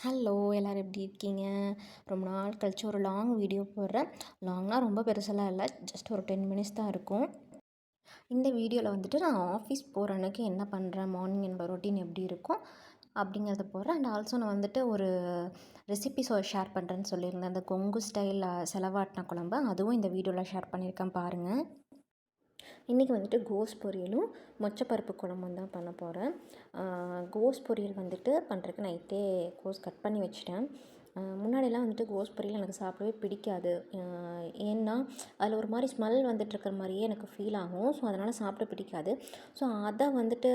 Hello எல்லோரும் எப்படி இருக்கீங்க? ரொம்ப நாள் கழிச்சு ஒரு லாங் வீடியோ போடுறேன். லாங்னா ரொம்ப பெருசெல்லாம் இல்லை, ஜஸ்ட் ஒரு 10 மினிட்ஸ் தான் இருக்கும். இந்த வீடியோவில் வந்துட்டு நான் ஆஃபீஸ் போகிற அன்னைக்கு என்ன பண்ணுறேன், மார்னிங் என்னோடய ரொட்டீன் எப்படி இருக்கும் அப்படிங்கிறத போடுறேன். அண்ட் ஆல்சோ நான் வந்துட்டு ஒரு ரெசிபி ஷேர் பண்ணுறேன்னு சொல்லியிருந்தேன். அந்த கொங்கு ஸ்டைல் செலவாட்டின குழம்பு, அதுவும் இந்த வீடியோவில் ஷேர் பண்ணியிருக்கேன் பாருங்கள். இன்றைக்கி வந்துட்டு கோஸ் பொரியலும் மொச்சப்பருப்பு குழம்பும் தான் பண்ண போகிறேன். கோஸ் பொரியல் வந்துட்டு பண்ணுறதுக்கு நைட்டே கோஸ் கட் பண்ணி வச்சிட்டேன். முன்னாடியெல்லாம் வந்துட்டு கோஸ் பொரியல் எனக்கு சாப்பிடவே பிடிக்காது. ஏன்னா அதில் ஒரு மாதிரி ஸ்மெல் வந்துட்டுருக்கிற மாதிரியே எனக்கு ஃபீல் ஆகும். ஸோ அதனால் சாப்பிட பிடிக்காது. ஸோ அதை வந்துட்டு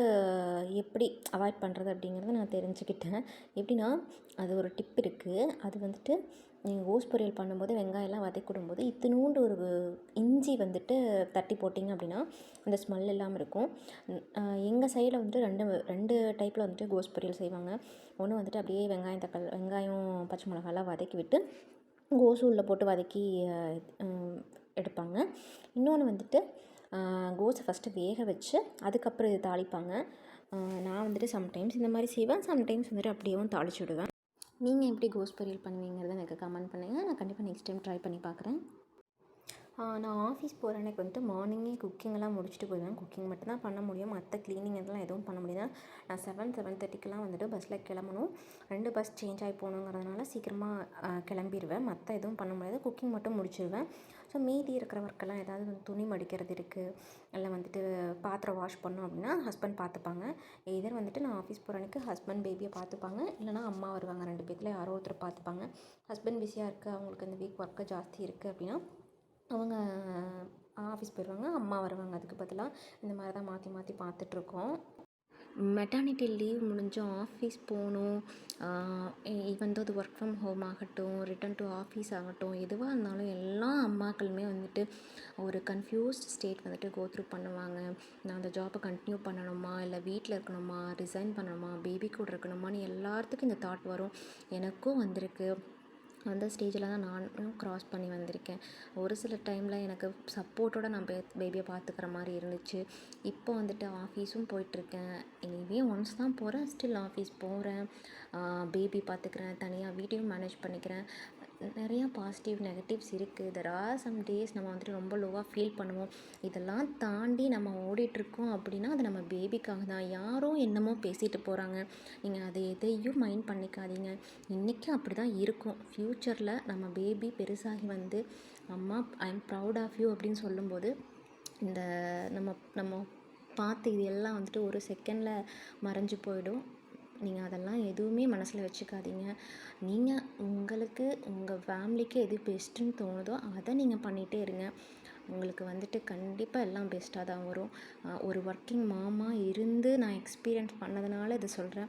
எப்படி அவாய்ட் பண்ணுறது அப்படிங்கிறத நான் தெரிஞ்சுக்கிட்டேன். எப்படின்னா, அது ஒரு டிப் இருக்குது. அது வந்துட்டு நீங்கள் கோஸ் பொரியல் பண்ணும்போது வெங்காயம்லாம் வதக்கிடும்போது இத்தினூண்டு ஒரு இஞ்சி வந்துட்டு தட்டி போட்டிங்க அப்படின்னா அந்த ஸ்மெல் இல்லாமல் இருக்கும். எங்கள் சைடில் வந்துட்டு ரெண்டு டைப்பில் வந்துட்டு கோஸ் பொரியல் செய்வாங்க. ஒன்று வந்துட்டு அப்படியே வெங்காயம் பச்சை மிளகாலாம் வதக்கி விட்டு கோஸு உள்ளே போட்டு வதக்கி எடுப்பாங்க. இன்னொன்று வந்துட்டு கோஸை ஃபஸ்ட்டு வேக வச்சு அதுக்கப்புறம் இது தாளிப்பாங்க. நான் வந்துட்டு சம்டைம்ஸ் இந்த மாதிரி செய்வேன், சம்டைம்ஸ் வந்துட்டு அப்படியேவும் தாளிச்சு விடுவேன். நீங்கள் எப்படி கோஸ் பொரியல் பண்ணுவீங்கிறத எனக்கு கமெண்ட் பண்ணுங்கள். நான் கண்டிப்பாக நெக்ஸ்ட் டைம் ட்ரை பண்ணி பார்க்குறேன். நான் ஆஃபீஸ் போகிற அன்றைக்கு வந்துட்டு மார்னிங்கே குக்கிங்கெல்லாம் முடிச்சுட்டு போயிடுவேன். குக்கிங் மட்டும் தான் பண்ண முடியும், மற்ற க்ளீனிங் இதெல்லாம் எதுவும் பண்ண முடியாது. நான் 7:30க்கெலாம் வந்துட்டு பஸ்ஸில் கிளம்பணும். 2 பஸ் சேஞ்ச் ஆகி போகணுங்கிறதுனால சீக்கிரமாக கிளம்பிடுவேன். மற்ற எதுவும் பண்ண முடியாது, குக்கிங் மட்டும் முடிச்சிடுவேன். ஸோ மீதி இருக்கிற ஒர்க்கெல்லாம் ஏதாவது துணி மடிக்கிறது இருக்குது, இல்லை வந்துட்டு பாத்திரம் வாஷ் பண்ணோம் அப்படின்னா ஹஸ்பண்ட் பார்த்துப்பாங்க. இதர் வந்துட்டு நான் ஆஃபீஸ் போகிற அன்றைக்கு ஹஸ்பண்ட் பேபியை பார்த்துப்பாங்க, இல்லைனா அம்மா வருவாங்க. 2 பேத்தில் யாரோ ஒருத்தர் பார்த்துப்பாங்க. ஹஸ்பண்ட் பிஸியாக இருக்குது, அவங்களுக்கு இந்த வீக் ஒர்க்கு ஜாஸ்தி இருக்குது அப்படின்னா அவங்க ஆஃபீஸ் போயிடுவாங்க, அம்மா வருவாங்க. அதுக்கு பதிலாக இந்த மாதிரி தான் மாற்றி மாற்றி பார்த்துட்ருக்கோம். மெட்டர்னிட்டி லீவ் முடிஞ்சு ஆஃபீஸ் போகணும். ஈவன் தோ அது ஒர்க் ஃப்ரம் ஹோம் ஆகட்டும், ரிட்டன் டு ஆஃபீஸ் ஆகட்டும், எதுவாக இருந்தாலும் எல்லா அம்மாக்களுமே வந்துட்டு ஒரு கன்ஃபியூஸ்ட் ஸ்டேட் வந்துட்டு கோ த்ரூ பண்ணுவாங்க. நான் அந்த ஜாப்பை கண்டினியூ பண்ணணுமா, இல்லை வீட்டில் இருக்கணுமா, ரிசைன் பண்ணணுமா, பேபி கூட இருக்கணுமான்னு எல்லாத்துக்கும் இந்த தாட் வரும். எனக்கும் வந்திருக்கு. அந்த ஸ்டேஜில் தான் நானும் க்ராஸ் பண்ணி வந்திருக்கேன். ஒரு சில டைமில் எனக்கு சப்போர்ட்டோடு நான் பேபியை பார்த்துக்கிற மாதிரி இருந்துச்சு. இப்போ வந்துட்டு ஆஃபீஸும் போயிட்டுருக்கேன். எனிவே ஒன்ஸ் தான் போகிறேன், ஸ்டில் ஆஃபீஸ் போகிறேன், பேபி பார்த்துக்கிறேன், தனியாக வீட்டையும் மேனேஜ் பண்ணிக்கிறேன். நிறையா பாசிட்டிவ் நெகட்டிவ்ஸ் இருக்குது. தெர் ஆர் சம் டேஸ் நம்ம வந்துட்டு ரொம்ப லோவாக ஃபீல் பண்ணுவோம். இதெல்லாம் தாண்டி நம்ம ஓடிட்டுருக்கோம் அப்படின்னா அது நம்ம பேபிக்காக தான். யாரோ என்னமோ பேசிட்டு போகிறாங்க, நீங்கள் அதை எதையும் மைண்ட் பண்ணிக்காதீங்க. இன்றைக்கும் அப்படி தான் இருக்கும். ஃப்யூச்சரில் நம்ம பேபி பெருசாகி வந்து அம்மா I am proud of you அப்படின்னு சொல்லும்போது இந்த நம்ம பார்த்து இது எல்லாம் வந்துட்டு ஒரு செகண்டில் மறைஞ்சு போயிடும். நீங்கள் அதெல்லாம் எதுவுமே மனசில் வச்சுக்காதீங்க. நீங்கள் உங்களுக்கு உங்கள் ஃபேமிலிக்கு எது பெஸ்ட்டுன்னு தோணுதோ அதை நீங்கள் பண்ணிகிட்டே இருங்க. உங்களுக்கு வந்துட்டு கண்டிப்பாக எல்லாம் பெஸ்ட்டாக தான் வரும். ஒரு ஒர்க்கிங் மாமா இருந்து நான் எக்ஸ்பீரியன்ஸ் பண்ணதுனால இதை சொல்கிறேன்.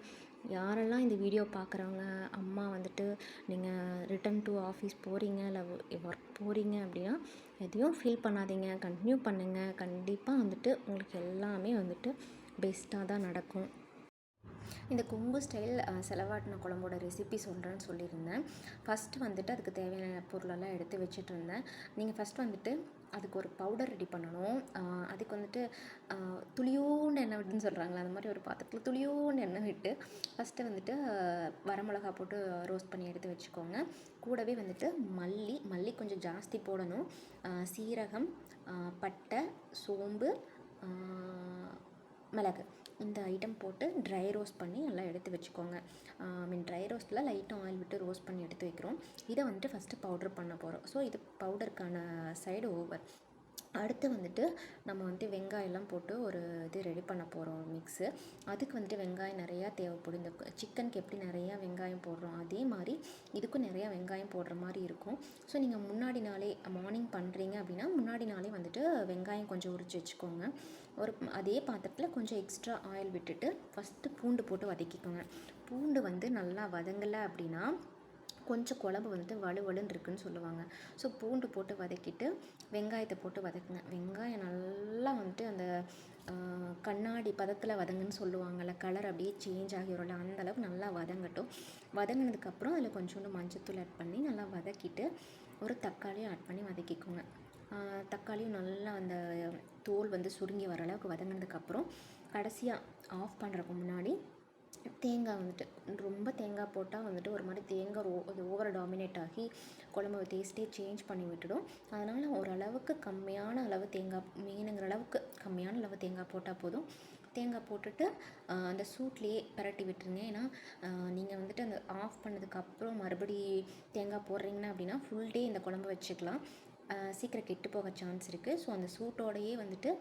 யாரெல்லாம் இந்த வீடியோ பார்க்குறவங்க அம்மா வந்துட்டு நீங்கள் ரிட்டன் டு ஆஃபீஸ் போகிறீங்க, இல்லை ஒர்க் போகிறீங்க அப்படின்னா எதையும் ஃபீல் பண்ணாதீங்க, கண்டினியூ பண்ணுங்கள். கண்டிப்பாக வந்துட்டு உங்களுக்கு எல்லாமே வந்துட்டு பெஸ்ட்டாக தான் நடக்கும். இந்த கொங்கு ஸ்டைல் செலவாட்டின குழம்போட ரெசிபி சொல்கிறேன்னு சொல்லியிருந்தேன். ஃபஸ்ட்டு வந்துட்டு அதுக்கு தேவையான பொருளெல்லாம் எடுத்து வச்சுட்டு இருந்தேன். நீங்கள் ஃபஸ்ட்டு வந்துட்டு அதுக்கு ஒரு பவுடர் ரெடி பண்ணணும். அதுக்கு வந்துட்டு துளியோண்டு எண்ணெய் விட்டுன்னு சொல்கிறாங்களா, அந்த மாதிரி ஒரு பாத்திரத்தில் துளியோண்டு எண்ணெய் விட்டு ஃபஸ்ட்டு வந்துட்டு வரமிளகா போட்டு ரோஸ்ட் பண்ணி எடுத்து வச்சுக்கோங்க. கூடவே வந்துட்டு மல்லி கொஞ்சம் ஜாஸ்தி போடணும். சீரகம், பட்டை, சோம்பு, மிளகு, இந்த ஐட்டம் போட்டு ட்ரை ரோஸ்ட் பண்ணி நல்லா எடுத்து வச்சுக்கோங்க. ட்ரை ரோஸ்ட்டில் லைட்டாக ஆயில் விட்டு ரோஸ்ட் பண்ணி எடுத்து வைக்கிறோம். இதை வந்துட்டு ஃபஸ்ட்டு பவுட்ரு பண்ண போகிறோம். ஸோ இது பவுடருக்கான சைடு ஓவர். அடுத்து வந்துட்டு நம்ம வந்துட்டு வெங்காயம்லாம் போட்டு ஒரு இது ரெடி பண்ண போகிறோம், மிக்ஸு. அதுக்கு வந்துட்டு வெங்காயம் நிறையா தேவைப்படும். இந்த சிக்கனுக்கு எப்படி நிறையா வெங்காயம் போடுறோம் அதே மாதிரி இதுக்கும் நிறையா வெங்காயம் போடுற மாதிரி இருக்கும். ஸோ நீங்கள் முன்னாடி நாளே மார்னிங் பண்ணுறீங்க அப்படின்னா முன்னாடி நாளே வந்துட்டு வெங்காயம் கொஞ்சம் உரித்து வச்சுக்கோங்க. அதே பாத்திரத்தில் கொஞ்சம் எக்ஸ்ட்ரா ஆயில் விட்டுட்டு ஃபஸ்ட்டு பூண்டு போட்டு வதக்கிக்கோங்க. பூண்டு வந்து நல்லா வதங்கலை அப்படின்னா கொஞ்சம் குழம்பு வந்துட்டு வலுவலுன்னு இருக்குதுன்னு சொல்லுவாங்க. ஸோ பூண்டு போட்டு வதக்கிட்டு வெங்காயத்தை போட்டு வதக்குங்க. வெங்காயம் நல்லா வந்துட்டு அந்த கண்ணாடி பதத்தில் வதங்குன்னு சொல்லுவாங்கள்ல, கலர் அப்படியே சேஞ்ச் ஆகி வரும்ல, அந்தளவுக்கு நல்லா வதங்கட்டும். வதங்கினதுக்கப்புறம் அதில் கொஞ்சோண்டு மஞ்சத்தூள் ஆட் பண்ணி நல்லா வதக்கிட்டு ஒரு தக்காளியும் ஆட் பண்ணி வதக்கிக்கோங்க. தக்காளியும் நல்லா அந்த தோல் வந்து சுருங்கி வர அளவுக்கு வதங்கினதுக்கப்புறம் கடைசியாக ஆஃப் பண்ணுறதுக்கு முன்னாடி தேங்காய் வந்துட்டு ரொம்ப தேங்காய் போட்டால் வந்துட்டு ஒரு மாதிரி தேங்காய் அது ஓவர் டாமினேட் ஆகி குழம்பு டேஸ்ட்டே சேஞ்ச் பண்ணி விட்டுடும். அதனால் ஓரளவுக்கு கம்மியான அளவு தேங்காய், மீனுங்கிற அளவுக்கு கம்மியான அளவு தேங்காய் போட்டால் போதும். தேங்காய் போட்டுட்டு அந்த சூட்லேயே பரட்டி விட்டுருங்க. ஏன்னா நீங்கள் வந்துட்டு அந்த ஆஃப் பண்ணதுக்கப்புறம் மறுபடி தேங்காய் போடுறீங்கன்னா அப்படின்னா ஃபுல் டே இந்த குழம்பு வச்சுக்கலாம். சீக்கிரம் கெட்டு போக சான்ஸ் இருக்குது. ஸோ அந்த சூட்டோடையே வந்துட்டு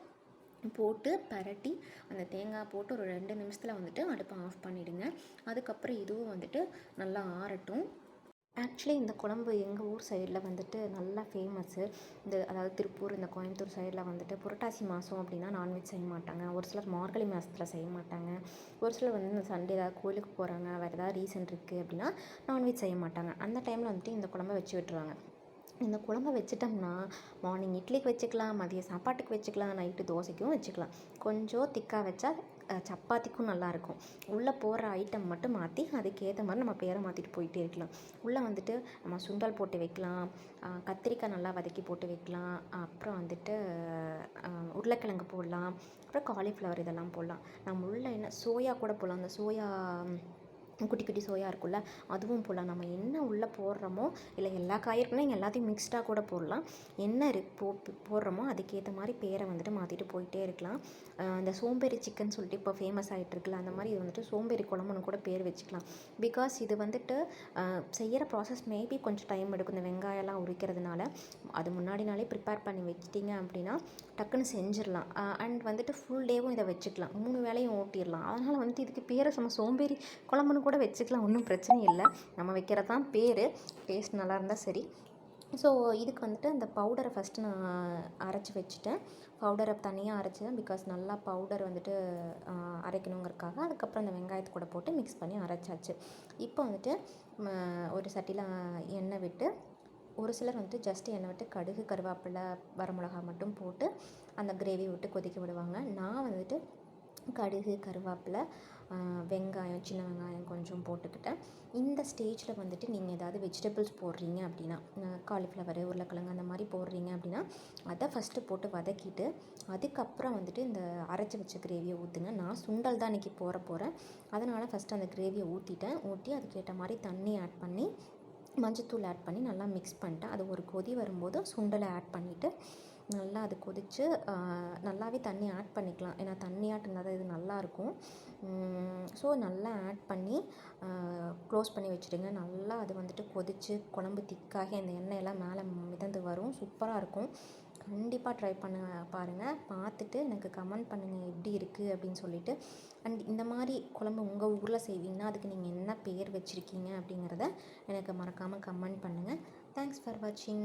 போட்டு பரட்டி அந்த தேங்காய் போட்டு ஒரு 2 நிமிஷத்தில் வந்துட்டு அடுப்பை ஆஃப் பண்ணிவிடுங்க. அதுக்கப்புறம் இதுவும் வந்துட்டு நல்லா ஆறட்டும். ஆக்சுவலி இந்த குழம்பு எங்கள் ஊர் சைடில் வந்துட்டு நல்லா ஃபேமஸ்ஸு. அதாவது திருப்பூர், இந்த கோயம்புத்தூர் சைடில் வந்துட்டு புரட்டாசி மாதம் அப்படின்னா நான்வெஜ் செய்ய மாட்டாங்க. ஒரு சிலர் மார்கழி மாதத்தில் செய்ய மாட்டாங்க. ஒரு சிலர் வந்து இந்த சண்டே ஏதாவது கோயிலுக்கு போகிறாங்க, வேறு ஏதாவது ரீசன் இருக்குது அப்படின்னா நான்வெஜ் செய்ய மாட்டாங்க. அந்த டைமில் வந்துட்டு இந்த குழம்பை வச்சு விட்டுருவாங்க. இந்த குழம்பை வச்சிட்டோம்னா மார்னிங் இட்லிக்கு வச்சுக்கலாம், மதிய சாப்பாட்டுக்கு வச்சுக்கலாம், நைட்டு தோசைக்கும் வச்சுக்கலாம். கொஞ்சம் திக்காக வச்சா சப்பாத்திக்கும் நல்லாயிருக்கும். உள்ளே போடுற ஐட்டம் மட்டும் மாற்றி அதுக்கேற்ற மாதிரி நம்ம பேரை மாற்றிட்டு போயிட்டே இருக்கலாம். உள்ளே வந்துட்டு நம்ம சுண்டல் போட்டு வைக்கலாம், கத்திரிக்காய் நல்லா வதக்கி போட்டு வைக்கலாம், அப்புறம் வந்துட்டு உருளைக்கிழங்கு போடலாம், அப்புறம் காலிஃப்ளவர் இதெல்லாம் போடலாம். நம்ம உள்ளே என்ன சோயா கூட போடலாம். அந்த சோயா குட்டி குட்டி சோயா இருக்குல்ல, அதுவும் போடலாம். நம்ம என்ன உள்ளே போடுறோமோ, இல்லை எல்லா காயும் இருக்குன்னா நீங்கள் எல்லாத்தையும் மிக்ஸ்டாக கூட போடலாம். என்ன போடுறோமோ அதுக்கேற்ற மாதிரி பேரை வந்துட்டு மாற்றிட்டு போயிட்டே இருக்கலாம். இந்த சோம்பேறி சிக்கன் சொல்லிட்டு இப்போ ஃபேமஸ் ஆகிட்டு இருக்குல்ல, அந்த மாதிரி இது வந்துட்டு சோம்பேறி குழம்புன்னு கூட பேர் வச்சுக்கலாம். பிகாஸ் இது வந்துட்டு செய்கிற ப்ராசஸ் மேபி கொஞ்சம் டைம் எடுக்கும். இந்த வெங்காயம்லாம் உரிக்கிறதுனால அது முன்னாடி நாளே ப்ரிப்பேர் பண்ணி வச்சிட்டிங்க அப்படின்னா டக்குன்னு செஞ்சிடலாம். அண்ட் வந்துட்டு ஃபுல் டேவும் இதை வச்சுக்கலாம், 3 வேளையும் ஓட்டிடலாம். அதனால் வந்துட்டு இதுக்கு பேரை நம்ம சோம்பேறி குழம்புன்னு கூட வச்சுக்கலாம், ஒன்றும் பிரச்சனை இல்லை. நம்ம வைக்கிறது தான் பேர், டேஸ்ட் நல்லா இருந்தால் சரி. ஸோ இதுக்கு வந்துட்டு அந்த பவுடரை ஃபஸ்ட்டு நான் அரைச்சி வச்சுட்டேன். பவுடரை தனியாக அரைச்சிட்டேன், பிகாஸ் நல்லா பவுடர் வந்துட்டு அரைக்கணுங்கிறதுக்காக. அதுக்கப்புறம் அந்த வெங்காயத்தை கூட போட்டு மிக்ஸ் பண்ணி அரைச்சாச்சு. இப்போ வந்துட்டு ஒரு சட்டியில் எண்ணெய் விட்டு, ஒரு சிலர் வந்துட்டு ஜஸ்ட் எண்ணெய் விட்டு கடுகு, கருவேப்பிலை, வரமிளகா மட்டும் போட்டு அந்த கிரேவி விட்டு கொதிக்க விடுவாங்க. நான் வந்துட்டு கடுகு, கருவேப்பிலை, வெங்காயம், சின்ன வெங்காயம் கொஞ்சம் போட்டுக்கிட்டேன். இந்த ஸ்டேஜில் வந்துட்டு நீங்கள் ஏதாவது வெஜிடபிள்ஸ் போடுறீங்க அப்படின்னா, காலிஃப்ளவரு, உருளைக்கிழங்கு அந்த மாதிரி போடுறீங்க அப்படின்னா அதை ஃபஸ்ட்டு போட்டு வதக்கிட்டு அதுக்கப்புறம் வந்துட்டு இந்த அரைச்சி வச்ச கிரேவியை ஊற்றுங்க. நான் சுண்டல் தான் இன்றைக்கி போகிறேன், அதனால் ஃபஸ்ட்டு அந்த கிரேவியை ஊற்றி அதுக்கேற்ற மாதிரி தண்ணி ஆட் பண்ணி மஞ்சத்தூள் ஆட் பண்ணி நல்லா மிக்ஸ் பண்ணிட்டேன். அது ஒரு கொதி வரும்போது சுண்டலை ஆட் பண்ணிவிட்டு நல்லா அது கொதித்து நல்லாவே தண்ணி ஆட் பண்ணிக்கலாம். ஏன்னா தண்ணி ஆட் இருந்தால் தான் இது நல்லாயிருக்கும். ஸோ நல்லா ஆட் பண்ணி க்ளோஸ் பண்ணி வச்சுடுங்க. நல்லா அது வந்துட்டு கொதித்து குழம்பு திக்காகி அந்த எண்ணெயெல்லாம் மேலே மிதந்து வரும். சூப்பராக இருக்கும். கண்டிப்பாக ட்ரை பண்ண பாருங்கள். பார்த்துட்டு எனக்கு கமெண்ட் பண்ணுங்கள் எப்படி இருக்குது அப்படின்னு சொல்லிவிட்டு. அண்ட் இந்த மாதிரி குழம்பு உங்கள் ஊரில் செய்வீங்கன்னா அதுக்கு நீங்கள் என்ன பேர் வச்சுருக்கீங்க அப்படிங்கிறத எனக்கு மறக்காமல் கமெண்ட் பண்ணுங்கள். தேங்க்ஸ் ஃபார் வாட்சிங்.